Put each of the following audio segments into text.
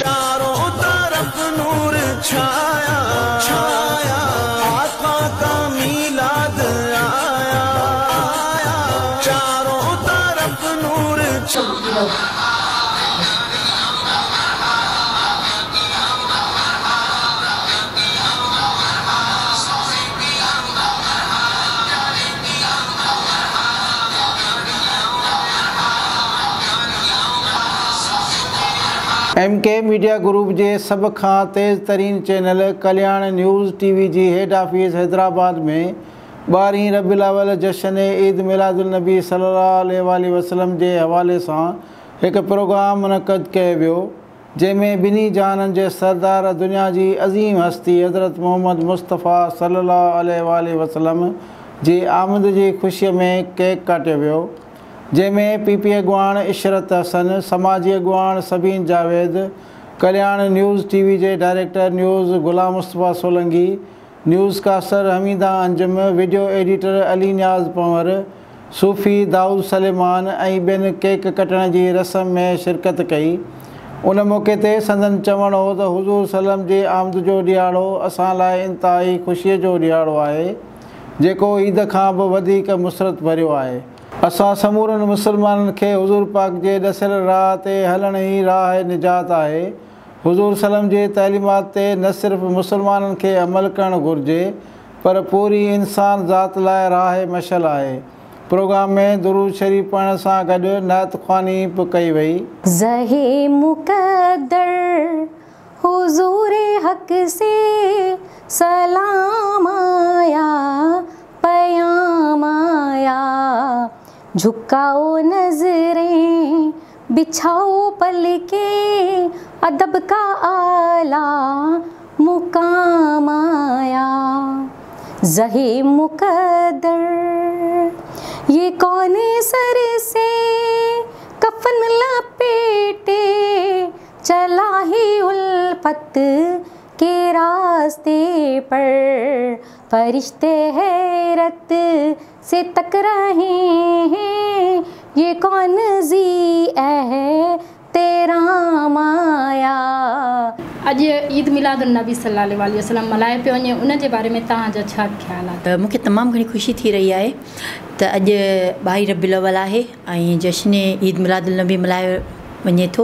चारों तरफ नूर छाया छाया, आका का मीलाद आया आया, चारों तरफ नूर छाया। MK मीडिया ग्रुप के सब खां तेज़ तरीन चैनल कल्याण न्यूज़ टीवी जी हेड ऑफिस हैदराबाद में 12 रबीउल अव्वल जश्न ईद मिलादुल नबी सल्लल्लाहु अलैहि वसल्लम के हवाले से एक प्रोग्राम मुनक़द किया वियो, जैमें बिनी जहाननि के सरदार दुनिया की अज़ीम हस्ती हज़रत मोहम्मद मुस्तफ़ा सल्लल्लाहु अलैहि वसल्लम की आमद की खुशी में केक काटियो वियो, जैमें PP अगवान इशरत हसन, समाजी अगवान सबीन जावेद, कल्याण न्यूज़ टीवी के director news Ghulam Mustafa Solanki, newscaster Hameeda Anjum, video editor Ali Niaz Panwar, Sufi Daud Suleman ऐं ॿियनि केक कटण की रस्म में शिरकत कई। उन मौके ते संदन चवण हो तो हुज़ूर सल्लम जी आमद जो ॾियारो असां लाइ इंतहाई ख़ुशीअ जो ॾियारो आहे, जेको ईद खां बि वधीक मुसरत भरियो आहे। असां समूरनि मुसलमाननि खे हुज़ूर पाक जे ॾसियल राह ते हलण ई राह निजात आहे। हुज़ूर सल्लम जी तइलीमात ते न सिर्फ़ मुसलमाननि खे अमल करणु घुरिजे, पर पूरी इंसान ज़ात लाइ राह मशल आहे। प्रोग्राम में दुरूद शरीफ़ पढ़ण सां गॾु नात ख़्वानी बि कई वई। ज़हे मुक़द्दर हुज़ूर हक़ से सलाम आया, पयाम आया, झुकाओ नजरें बिछाओ पलके, अदब का आला मुकाम आया। ज़हे मुक़द्दर ये कौन सर से कफन लपेटे, चला ही उल्फत के रास्ते पर, फरिश्ते हैरत से तक रहे हैं, ये कौन जी है तेरा माया। अज ईद मिलादुल नबी सल्लल्लाहु अलैहि वसल्लम मल्हाए पियो वञे, उन जे बारे में तव्हांजा छा ख़्याल आहे? मूंखे तमामु घणी ख़ुशी थी रही आहे त अॼु 22 रबीउल अव्वल आहे ऐं जश्न ईद मिलादुल नबी मल्हायो वञे थो,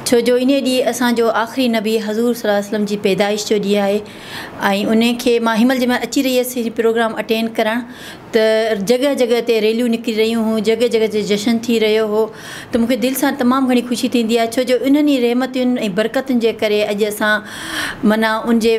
छो जो इन ॾींहुं असांजो आख़िरी नबी हज़ूर सल्लल्लाहु अलैहि वसल्लम जी पैदाइश जो ॾींहुं आहे। ऐं उन खे मां हिनमहिल जंहिं महिल अची रही हुअसि प्रोग्राम अटेंड करणु, त जॻह जॻह ते रैलियूं निकिरी रहियूं हुयूं, जॻह जॻह ते जश्न थी रहियो हो, त मूंखे दिलि सां तमामु घणी ख़ुशी थींदी आहे, छो जो इन्हनि रहमतुनि ऐं बरकतुनि जे करे अॼु असां माना उनजे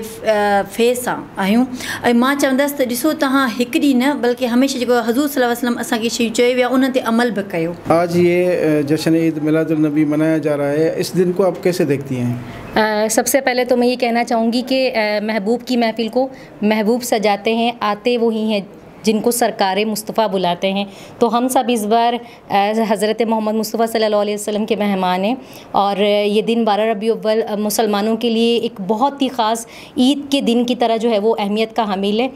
फेस सां आहियूं। ऐं मां चवंदसि त ॾिसो तव्हां हिकु ॾींहुं न बल्कि हमेशह जेको हज़ूर सल्लल्लाहु अलैहि वसल्लम असांखे शयूं चयो विया उन ते अमल बि कयो। आज ये जश्न ईद मिलादुल नबी मनाया जा रहा है, इस दिन को आप कैसे देखती हैं? सबसे पहले तो मैं ये कहना चाहूँगी कि महबूब की महफिल को महबूब सजाते हैं, आते वही हैं जिनको सरकार मुस्तफ़ा बुलाते हैं। तो हम सब इस बार हज़रत मोहम्मद मुस्तफ़ा सल्लल्लाहु अलैहि वसल्लम के मेहमान हैं और ये दिन 12 रबीउल अव्वल मुसलमानों के लिए एक बहुत ही ख़ास ईद के दिन की तरह जो है वो अहमियत का हामिल है।